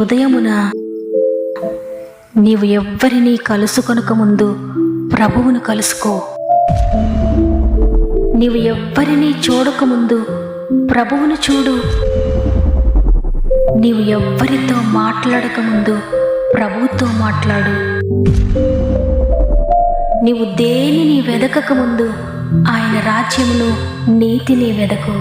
ఉదయమున నీవు ఎవ్వరినీ కలుసుకొనక ముందు ప్రభువును కలుసుకో. నీవు ఎవ్వరినీ చూడకముందు ప్రభువును చూడు. నీవు ఎవ్వరితో మాట్లాడకముందు ప్రభువుతో మాట్లాడు. నీవు దేనిని వెదకకముందు ఆయన రాజ్యమును నీతిని వెదకు.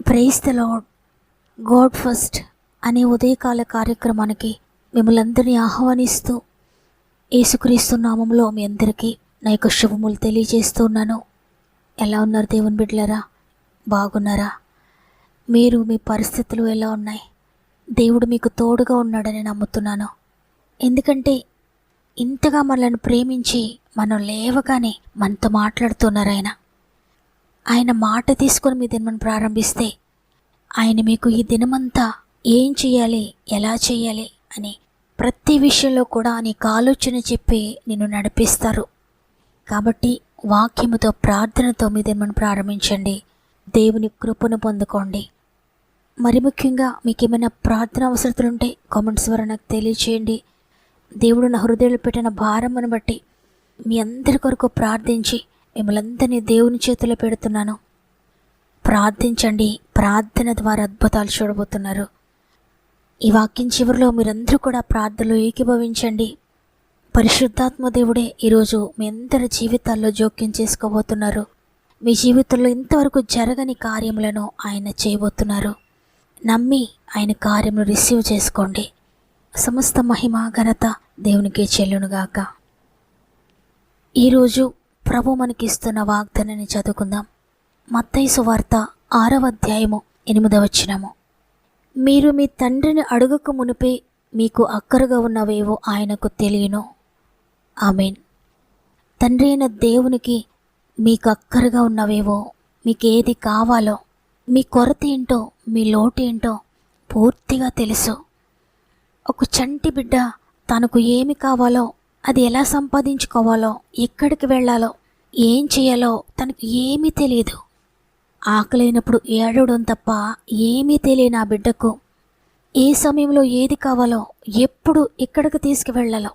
Praise the lord. God first అనే ఉదయకాల కార్యక్రమానికి మిమ్మల్ని అందరినీ ఆహ్వానిస్తూ యేసుక్రీస్తు నామంలో మీ అందరికీ నా యొక్క శుభములు తెలియజేస్తున్నాను. ఎలా ఉన్నారు దేవుని బిడ్డలారా? బాగున్నారా? మీరు మీ పరిస్థితులు ఎలా ఉన్నాయి? దేవుడు మీకు తోడుగా ఉన్నాడని నమ్ముతున్నాను. ఎందుకంటే ఇంతగా మనల్ని ప్రేమించి మనం లేవగానే మనతో మాట్లాడుతున్నారు ఆయన మాట తీసుకొని మీ దినమని ప్రారంభిస్తే ఆయన మీకు ఈ దినమంతా ఏం చేయాలి, ఎలా చేయాలి అని ప్రతి విషయంలో కూడా నీకు ఆలోచన చెప్పి నిన్ను నడిపిస్తారు. కాబట్టి వాక్యముతో ప్రార్థనతో మీ దినమని ప్రారంభించండి. దేవుని కృపను పొందుకోండి. మరి ముఖ్యంగా మీకు ఏమైనా ప్రార్థన అవసరతలు ఉంటే కామెంట్స్ ద్వారా నాకు తెలియచేయండి. దేవుడు నా హృదయంలో పెట్టిన భారమును బట్టి మీ అందరి కొరకు ప్రార్థించి మిమ్మల్ని అందరినీ దేవుని చేతిలో పెడుతున్నాను. ప్రార్థించండి. ప్రార్థన ద్వారా అద్భుతాలు చూడబోతున్నారు. ఈ వాక్యం చివరిలో మీరందరూ కూడా ప్రార్థనలో ఏకీభవించండి. పరిశుద్ధాత్మ దేవుడే ఈరోజు మీ అందరి జీవితాల్లో జోక్యం చేసుకోబోతున్నారు. మీ జీవితంలో ఇంతవరకు జరగని కార్యములను ఆయన చేయబోతున్నారు. నమ్మి ఆయన కార్యములు రిసీవ్ చేసుకోండి. సమస్త మహిమ ఘనత దేవునికే చెల్లునుగాక. ఈరోజు ప్రభు మనకిస్తున్న వాగ్దానాన్ని చదువుకుందాం. మత్తయి సువార్త 6వ అధ్యాయము 8వ వచనము. మీరు మీ తండ్రిని అడుగక మునిపే మీకు అక్కరగా ఉన్నవేవో ఆయనకు తెలియను. ఆమేన్. తండ్రి అయిన దేవునికి మీకు అక్కరగా ఉన్నవేవో, మీకు ఏది కావాలో, మీ కొరత ఏంటో, మీ లోటు ఏంటో పూర్తిగా తెలుసు. ఒక చంటి బిడ్డ తనకు ఏమి కావాలో, అది ఎలా సంపాదించుకోవాలో, ఎక్కడికి వెళ్ళాలో, ఏం చేయాలో తనకు ఏమీ తెలియదు. ఆకలైనప్పుడు ఏడవడం తప్ప ఏమీ తెలియని ఆ బిడ్డకు ఏ సమయంలో ఏది కావాలో, ఎప్పుడు ఎక్కడికి తీసుకువెళ్ళాలో,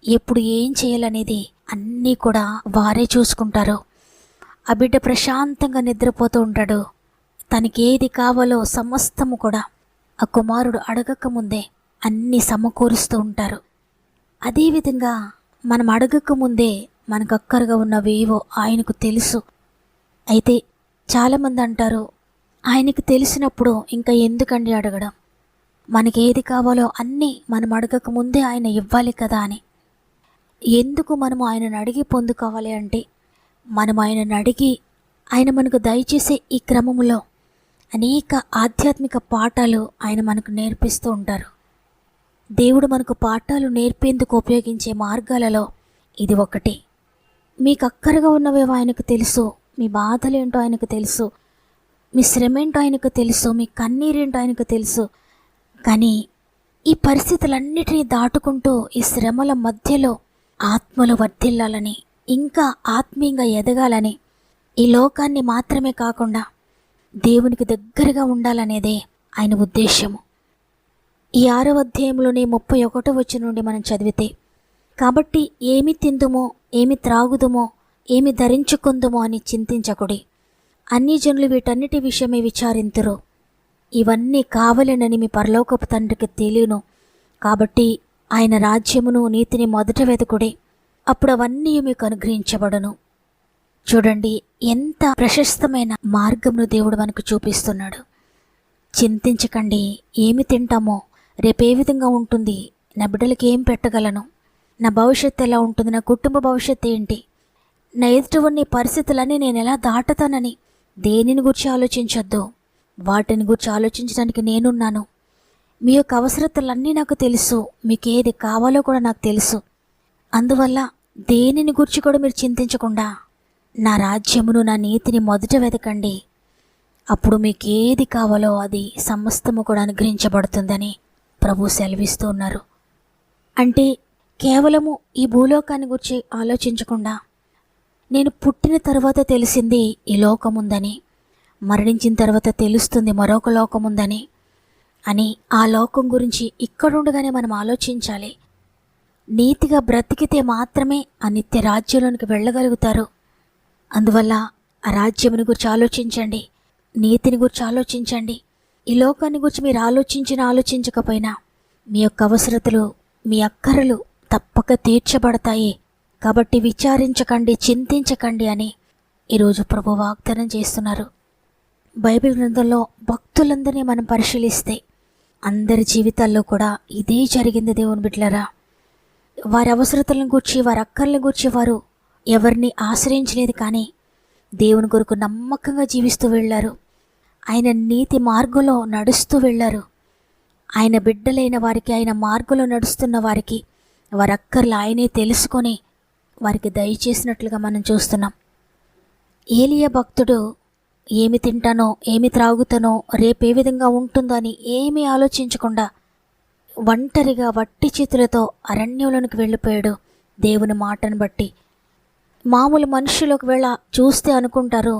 ఎప్పుడు ఏం చేయాలనేది అన్నీ కూడా వారే చూసుకుంటారు. ఆ బిడ్డ ప్రశాంతంగా నిద్రపోతూ ఉంటాడు. తనకి ఏది కావాలో సమస్తము కూడా ఆ కుమారుడు అడగక ముందే అన్నీ సమకూరుస్తూ ఉంటారు. అదేవిధంగా మనం అడగక ముందే మనకు అక్కరగా ఉన్నవేవో ఆయనకు తెలుసు. అయితే చాలామంది అంటారు, ఆయనకు తెలిసినప్పుడు ఇంకా ఎందుకండి అడగడం, మనకి ఏది కావాలో అన్నీ మనం అడగక ముందే ఆయన ఇవ్వాలి కదా అని. ఎందుకు మనము ఆయనను అడిగి పొందుకోవాలి అంటే, మనం ఆయనను అడిగి ఆయన మనకు దయచేసే ఈ క్రమములో అనేక ఆధ్యాత్మిక పాఠాలు ఆయన మనకు నేర్పిస్తూ ఉంటారు. దేవుడు మనకు పాఠాలు నేర్పేందుకు ఉపయోగించే మార్గాలలో ఇది ఒకటి. మీకు అక్కరగా ఉన్నవేవో ఆయనకు తెలుసు. మీ బాధలేంటో ఆయనకు తెలుసు. మీ శ్రమ ఏంటో ఆయనకు తెలుసు. మీ కన్నీరేంటో ఆయనకు తెలుసు. కానీ ఈ పరిస్థితులన్నిటినీ దాటుకుంటూ ఈ శ్రమల మధ్యలో ఆత్మలో వర్ధిల్లాలని, ఇంకా ఆత్మీయంగా ఎదగాలని, ఈ లోకాన్ని మాత్రమే కాకుండా దేవునికి దగ్గరగా ఉండాలనేదే ఆయన ఉద్దేశము. ఈ 6వ అధ్యాయంలోని 31వ వచనం నుండి మనం చదివితే, కాబట్టి ఏమి తిందుమో, ఏమి త్రాగుదుమో, ఏమి ధరించుకుందుమో అని చింతించకుడి. అన్ని జనులు వీటన్నిటి విషయమే విచారింతురు. ఇవన్నీ కావలెనని మీ పరలోకపు తండ్రికి తెలియను. కాబట్టి ఆయన రాజ్యమును నీతిని మొదట వెతుకుడి, అప్పుడు అవన్నీ మీకు అనుగ్రహించబడును. చూడండి, ఎంత ప్రశస్తమైన మార్గమును దేవుడు మనకు చూపిస్తున్నాడు. చింతించకండి, ఏమి తింటామో, రేపు ఏ విధంగా ఉంటుంది, నా బిడ్డలకి ఏం పెట్టగలను, నా భవిష్యత్తు ఎలా ఉంటుంది, నా కుటుంబ భవిష్యత్తు ఏంటి, నా ఎదుటి ఉన్న పరిస్థితులన్నీ నేను ఎలా దాటుతానని దేనిని గురించి ఆలోచించొద్దు. వాటిని గురించి ఆలోచించడానికి నేనున్నాను. మీ యొక్క అవసరతలన్నీ నాకు తెలుసు. మీకు ఏది కావాలో కూడా నాకు తెలుసు. అందువల్ల దేనిని గురించి కూడా మీరు చింతించకుండా నా రాజ్యమును, నా నీతిని మొదట వెతకండి. అప్పుడు మీకు ఏది కావాలో అది సమస్తము కూడా అనుగ్రహించబడుతుందని ప్రభు సెలవిస్తూ ఉన్నారు. అంటే కేవలము ఈ భూలోకాన్ని గురించి ఆలోచించకుండా, నేను పుట్టిన తర్వాత తెలిసింది ఈ లోకముందని, మరణించిన తర్వాత తెలుస్తుంది మరొక లోకముందని అని ఆ లోకం గురించి ఇక్కడుండగానే మనం ఆలోచించాలి. నీతిగా బ్రతికితే మాత్రమే ఆ నిత్య రాజ్యంలోనికి వెళ్ళగలుగుతారు. అందువల్ల ఆ రాజ్యముని గురించి ఆలోచించండి, నీతిని గురించి ఆలోచించండి. ఈ లోకాన్ని గురించి మీరు ఆలోచించకపోయినా మీ యొక్క అవసరతలు, మీ అక్కరలు తప్పక తీర్చబడతాయి. కాబట్టి విచారించకండి, చింతించకండి అని ఈరోజు ప్రభు వాగ్దానం చేస్తున్నారు. బైబిల్ గ్రంథంలో భక్తులందరినీ మనం పరిశీలిస్తే అందరి జీవితాల్లో కూడా ఇదే జరిగింది. దేవుని బిడ్డలారా, వారి అవసరతలను గూర్చి, వారి అక్కర్లను గూర్చి వారు ఎవరిని ఆశ్రయించలేదు, కానీ దేవుని కొరకు నమ్మకంగా జీవిస్తూ వెళ్ళారు. ఆయన నీతి మార్గంలో నడుస్తూ వెళ్ళారు. ఆయన బిడ్డలైన వారికి, ఆయన మార్గంలో నడుస్తున్న వారికి వారి అక్కర్లు ఆయనే తెలుసుకొని వారికి దయచేసినట్లుగా మనం చూస్తున్నాం. ఏలియా భక్తుడు ఏమి తింటానో, ఏమి త్రాగుతానో, రేపే విధంగా ఉంటుందో అని ఏమీ ఆలోచించకుండా ఒంటరిగా వట్టి చేతులతో అరణ్యంలోనికి వెళ్ళిపోయాడు. దేవుని మాటను బట్టి మామూలు మనుషులు ఒకవేళ చూస్తే అనుకుంటారు,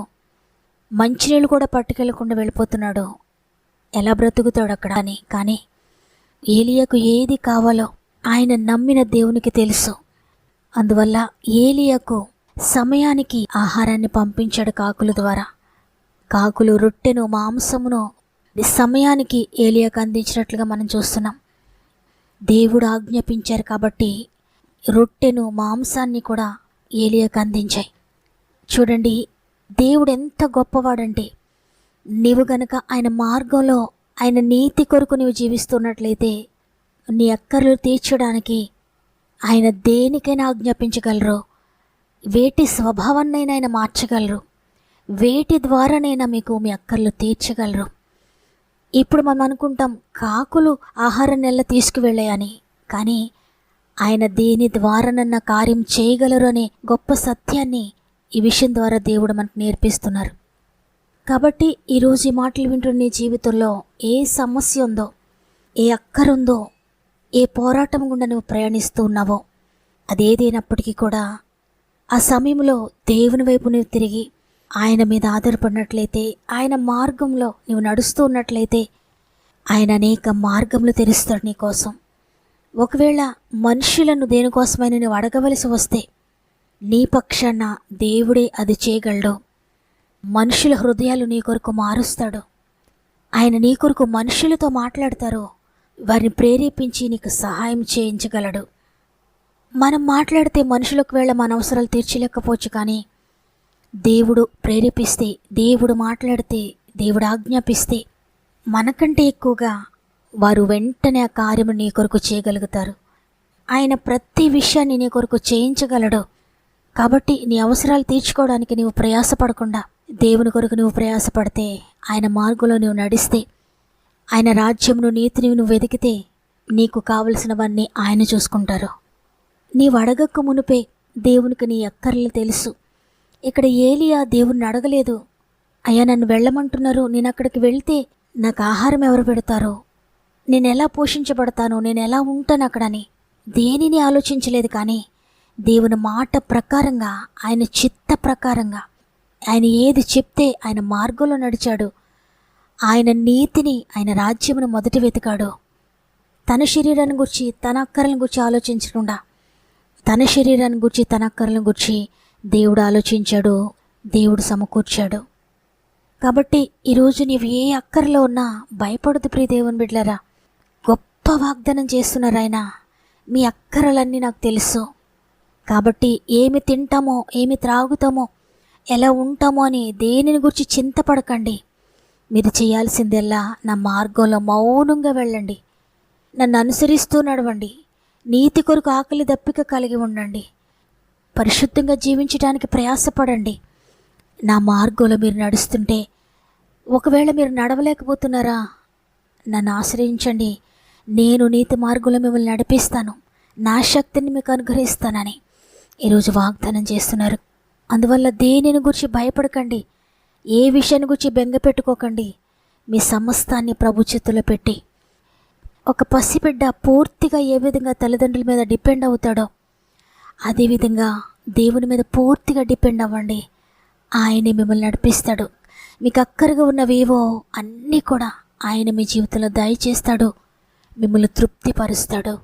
మంచినీళ్ళు కూడా పట్టుకెళ్లకుండా వెళ్ళిపోతున్నాడు, ఎలా బ్రతుకుతాడు అక్కడ అని. కానీ ఏలియాకు ఏది కావాలో ఆయన నమ్మిన దేవునికి తెలుసు. అందువల్ల ఏలియాకు సమయానికి ఆహారాన్ని పంపించాడు కాకుల ద్వారా. కాకులు రొట్టెను, మాంసమును సమయానికి ఏలియాకు అందించినట్లుగా మనం చూస్తున్నాం. దేవుడు ఆజ్ఞాపించారు కాబట్టి రొట్టెను, మాంసాన్ని కూడా ఏలియాకు అందించాయి. చూడండి, దేవుడు ఎంత గొప్పవాడంటే, నీవు గనక ఆయన మార్గంలో, ఆయన నీతి కొరకు నీవు జీవిస్తున్నట్లయితే నీ అక్కర్లు తీర్చడానికి ఆయన దేనికైనా ఆజ్ఞాపించగలరు. వేటి స్వభావాన్నైనా ఆయన మార్చగలరు. వేటి ద్వారానైనా మీకు మీ అక్కర్లు తీర్చగలరు. ఇప్పుడు మనం అనుకుంటాం కాకులు ఆహారం నెల తీసుకువెళ్ళాయని, కానీ ఆయన దేని ద్వారానన్న కార్యం చేయగలరు అనే గొప్ప సత్యాన్ని ఈ విషయం ద్వారా దేవుడు మనకు నేర్పిస్తున్నారు. కాబట్టి ఈరోజు ఈ మాటలు వింటున్న నీ జీవితంలో ఏ సమస్య ఉందో, ఏ అక్కరుందో, ఏ పోరాటం గుండా నువ్వు ప్రయాణిస్తూ ఉన్నావో, అదేదైనప్పటికీ కూడా ఆ సమయంలో దేవుని వైపు నువ్వు తిరిగి ఆయన మీద ఆధారపడినట్లయితే, ఆయన మార్గంలో నువ్వు నడుస్తూ ఉన్నట్లయితే ఆయన అనేక మార్గములు తెరుస్తాడు నీ కోసం. ఒకవేళ మనుషులను దేనికోసమైనా నువ్వు అడగవలసి వస్తే నీ పక్షాన దేవుడే అది చేయగలడు. మనుషుల హృదయాలు నీ కొరకు మారుస్తాడు. ఆయన నీ కొరకు మనుషులతో మాట్లాడతారు, వారిని ప్రేరేపించి నీకు సహాయం చేయించగలడు. మనం మాట్లాడితే మనుషులకు వేళ మన అవసరాలు తీర్చలేకపోవచ్చు, కానీ దేవుడు ప్రేరేపిస్తే, దేవుడు మాట్లాడితే, దేవుడు ఆజ్ఞాపిస్తే మనకంటే ఎక్కువగా వారు వెంటనే ఆ కార్యము నీ కొరకు చేయగలుగుతారు. ఆయన ప్రతి విషయాన్ని నీ కొరకు చేయించగలడు. కాబట్టి నీ అవసరాలు తీర్చుకోవడానికి నీవు ప్రయాసపడకుండా దేవుని కొరకు నువ్వు ప్రయాసపడితే, ఆయన మార్గంలో నువ్వు నడిస్తే, ఆయన రాజ్యమును, నీతిని నువ్వు వెతికితే నీకు కావలసినవన్నీ ఆయన చూసుకుంటారు. నీవు అడగక మునిపే దేవునికి నీ అక్కర్లు తెలుసు. ఇక్కడ ఏలియా దేవుణ్ణి అడగలేదు, అయ్యా నన్ను వెళ్ళమంటున్నారు, నేను అక్కడికి వెళ్తే నాకు ఆహారం ఎవరు పెడతారో, నేను ఎలా పోషించబడతాను, నేను ఎలా ఉంటాను అక్కడని దేనిని ఆలోచించలేదు. కానీ దేవుని మాట ప్రకారంగా, ఆయన చిత్త ప్రకారంగా, ఆయన ఏది చెప్తే ఆయన మార్గంలో నడిచాడు. ఆయన నీతిని, ఆయన రాజ్యమును మొదట వెతికాడు. తన శరీరాన్ని గురించి, తన అక్కర్లను గురించి ఆలోచించకుండా తన శరీరాన్ని గురించి, తన అక్కర్లను గురించి దేవుడు ఆలోచించాడు, దేవుడు సమకూర్చాడు. కాబట్టి ఈరోజు నీవు ఏ అక్కర్లో ఉన్నా భయపడదు ప్రియ దేవుని బిడ్డలారా. గొప్ప వాగ్దానం చేస్తున్నారు ఆయన, మీ అక్కరలన్నీ నాకు తెలుసు. కాబట్టి ఏమి తింటామో, ఏమి త్రాగుతామో, ఎలా ఉంటామో అని దేనిని గురించి చింతపడకండి. మీరు చేయాల్సిందెల్లా నా మార్గంలో మౌనంగా వెళ్ళండి, నన్ను అనుసరిస్తూ నడవండి, నీతి కొరకు ఆకలి దప్పిక కలిగి ఉండండి, పరిశుద్ధంగా జీవించడానికి ప్రయాసపడండి. నా మార్గంలో మీరు నడుస్తుంటే, ఒకవేళ మీరు నడవలేకపోతున్నారా, నన్ను ఆశ్రయించండి, నేను నీతి మార్గంలో మిమ్మల్ని నడిపిస్తాను, నా శక్తిని మీకు అనుగ్రహిస్తానని ఈరోజు వాగ్దానం చేస్తున్నారు. అందువల్ల దేనిని గురించి భయపడకండి, ఏ విషయాన్ని గురించి బెంగ పెట్టుకోకండి. మీ సమస్తాన్ని ప్రభు చేతుల్లో పెట్టి ఒక పసిబిడ్డ పూర్తిగా ఏ విధంగా తల్లిదండ్రుల మీద డిపెండ్ అవుతాడో అదేవిధంగా దేవుని మీద పూర్తిగా డిపెండ్ అవ్వండి. ఆయనే మిమ్మల్ని నడిపిస్తాడు. మీకు అక్కరగా ఉన్నవేవో అన్నీ కూడా ఆయన మీ జీవితంలో దయచేస్తాడు, మిమ్మల్ని తృప్తిపరుస్తాడు.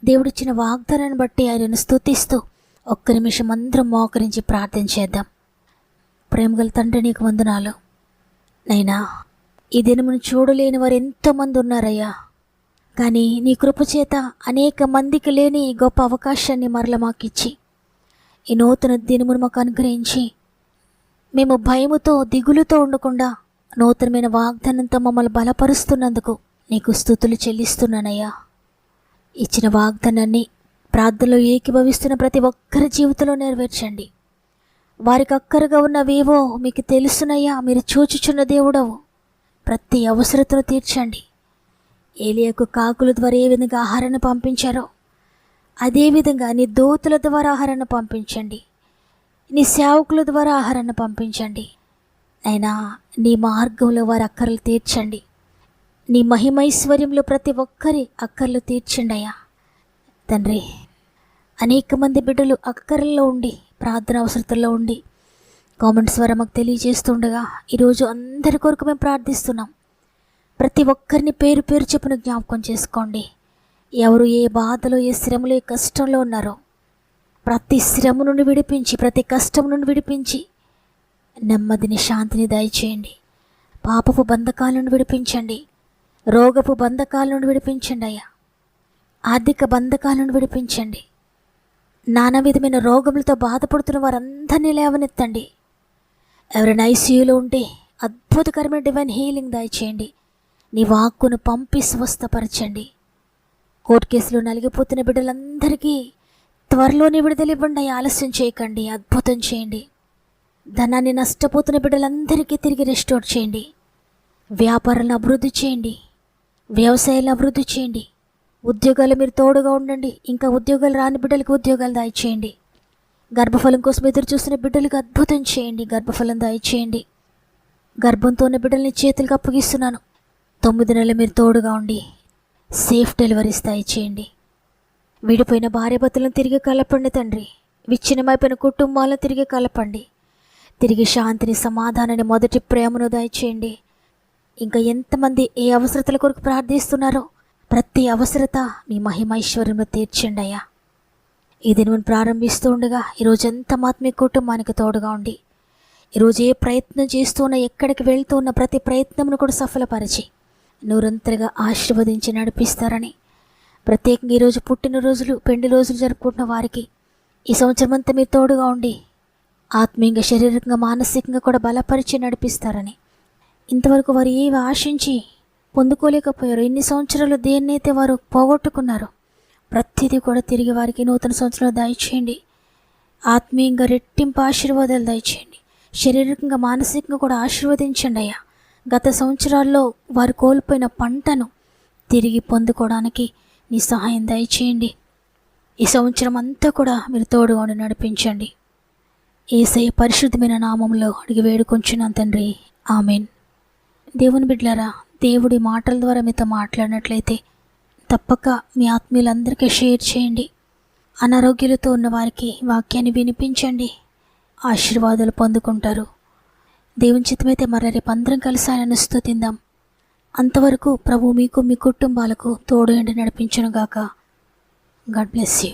దేవుడిచ్చిన వాగ్దానాన్ని బట్టి ఆయనను స్తుతిస్తూ ఒక్క నిమిషం అందరం మోకరించి ప్రార్థన చేద్దాం. ప్రేమగల తండ్రి, నీకు వందనాలు నైనా. ఈ దినమును చూడలేని వారు ఎంతోమంది ఉన్నారయ్యా. కానీ నీ కృపచేత అనేక మందికి లేని గొప్ప అవకాశాన్ని మరల మాకిచ్చి ఈ నూతన దినమును మాకు అనుగ్రహించి మేము భయముతో దిగులుతో ఉండకుండా నూతనమైన వాగ్దానంతో మమ్మల్ని బలపరుస్తున్నందుకు నీకు స్తుతులు చెల్లిస్తున్నానయ్యా. ఇచ్చిన వాగ్దానాన్ని ప్రార్థనలో ఏకీభవిస్తున్న ప్రతి ఒక్కరి జీవితంలో నెరవేర్చండి. వారికి అక్కరగా ఉన్నవేవో మీకు తెలుసునయ్యా. మీరు చూచుచున్న దేవుడవు. ప్రతి అవసరతను తీర్చండి. ఏలియాకు కాకుల ద్వారా ఏ విధంగా ఆహారాన్ని పంపించారో అదేవిధంగా నీ దూతల ద్వారా ఆహారాన్ని పంపించండి. నీ సేవకుల ద్వారా ఆహారాన్ని పంపించండి. అయినా నీ మార్గంలో వారి అక్కర్లు తీర్చండి. నీ మహిమైశ్వర్యంలో ప్రతి ఒక్కరి అక్కర్లు తీర్చండి అయ్యా. తండ్రి, అనేక మంది బిడ్డలు అక్కర్లలో ఉండి ప్రార్థన అవసరతల్లో ఉండి కామెంట్స్ ద్వారా మాకు తెలియజేస్తుండగా ఈరోజు అందరి కొరకు మేము ప్రార్థిస్తున్నాం. ప్రతి ఒక్కరిని పేరు పేరు చెప్పున జ్ఞాపకం చేసుకోండి. ఎవరు ఏ బాధలో, ఏ శ్రమలో, ఏ కష్టంలో ఉన్నారో ప్రతి శ్రమ నుండి విడిపించి, ప్రతి కష్టం నుండి విడిపించి నెమ్మదిని, శాంతిని దయచేయండి. పాపపు బంధకాల నుండి విడిపించండి. రోగపు బంధకాల నుండి విడిపించండి అయ్యా. ఆర్థిక బంధకాల నుండి విడిపించండి. నానా విధమైన రోగములతో బాధపడుతున్న వారందరినీ లేవనెత్తండి. ఎవరైనా ఐసీయూలో ఉంటే అద్భుతకరమైన డివైన్ హీలింగ్ దయచేయండి. నీ వాక్కును పంపి స్వస్థపరచండి. కోర్టు కేసులో నలిగిపోతున్న బిడ్డలందరికీ త్వరలోనే విడుదల ఇవ్వండి. ఆలస్యం చేయకండి. అద్భుతం చేయండి. ధనాన్ని నష్టపోతున్న బిడ్డలందరికీ తిరిగి రెస్టోర్ చేయండి. వ్యాపారాలను అభివృద్ధి చేయండి. వ్యవసాయాలను అభివృద్ధి చేయండి. ఉద్యోగాలు మీరు తోడుగా ఉండండి. ఇంకా ఉద్యోగాలు రాని బిడ్డలకు ఉద్యోగాలు దయచేయండి. గర్భఫలం కోసం ఎదురు చూస్తున్న బిడ్డలకు అద్భుతం చేయండి. గర్భఫలం దయచేయండి. గర్భంతో ఉన్న బిడ్డల్ని చేతులకు అప్పగిస్తున్నాను. 9 నెలలు మీరు తోడుగా ఉండి సేఫ్ డెలివరీస్ దయచేయండి. విడిపోయిన భార్యాభర్తలను తిరిగి కలపండి తండ్రి. విచ్ఛిన్నమైపోయిన కుటుంబాలను తిరిగి కలపండి. తిరిగి శాంతిని, సమాధానాన్ని, మొదటి ప్రేమను దయచేయండి. ఇంకా ఎంతమంది ఏ అవసరతల కొరకు ప్రార్థిస్తున్నారో ప్రతి అవసరత మీ మహిమైశ్వర్యంలో తీర్చండి అయ్యా. ఇది నేను ప్రారంభిస్తూ ఉండగా ఈరోజంతా మాత్రం మీ కుటుంబానికి తోడుగా ఉండి ఈరోజు ఏ ప్రయత్నం చేస్తూ ఉన్నా, ఎక్కడికి వెళ్తూ ఉన్న ప్రతి ప్రయత్నంను కూడా సఫలపరిచి నిరంతరంగా ఆశీర్వదించి నడిపిస్తారని, ప్రత్యేకంగా ఈరోజు పుట్టినరోజులు, పెండి రోజులు జరుపుకుంటున్న వారికి ఈ సంవత్సరం అంతా మీరు తోడుగా ఉండి ఆత్మీయంగా, శారీరకంగా, మానసికంగా కూడా బలపరిచి నడిపిస్తారని, ఇంతవరకు వారు ఏవి ఆశించి పొందుకోలేకపోయారు, ఎన్ని సంవత్సరాలు దేన్నైతే వారు పోగొట్టుకున్నారో ప్రతిదీ కూడా తిరిగి వారికి నూతన సంవత్సరంలో దయచేయండి. ఆత్మీయంగా రెట్టింపు ఆశీర్వాదాలు దయచేయండి. శారీరకంగా, మానసికంగా కూడా ఆశీర్వదించండి అయ్యా. గత సంవత్సరాల్లో వారు కోల్పోయిన పంటను తిరిగి పొందుకోవడానికి నీ సహాయం దయచేయండి. ఈ సంవత్సరం అంతా కూడా మీరు తోడుగా ఉండి నడిపించండి. యేసయ్య పరిశుద్ధమైన నామంలో అడిగి వేడుకొంచున్నాను తండ్రి, ఆమెన్. దేవుని బిడ్డలారా, దేవుడి మాటల ద్వారా మీతో మాట్లాడినట్లయితే తప్పక మీ ఆత్మీయులందరికీ షేర్ చేయండి. అనారోగ్యాలతో ఉన్న వారికి వాక్యాన్ని వినిపించండి. ఆశీర్వాదాలు పొందుకుంటారు. దేవుని చిత్తమైతే మరో రేపు అందరం కలిసి ఆయనను స్తుతిందాం. అంతవరకు ప్రభు మీకు, మీ కుటుంబాలకు తోడు ఎండి నడిపించునుగాక. God bless you.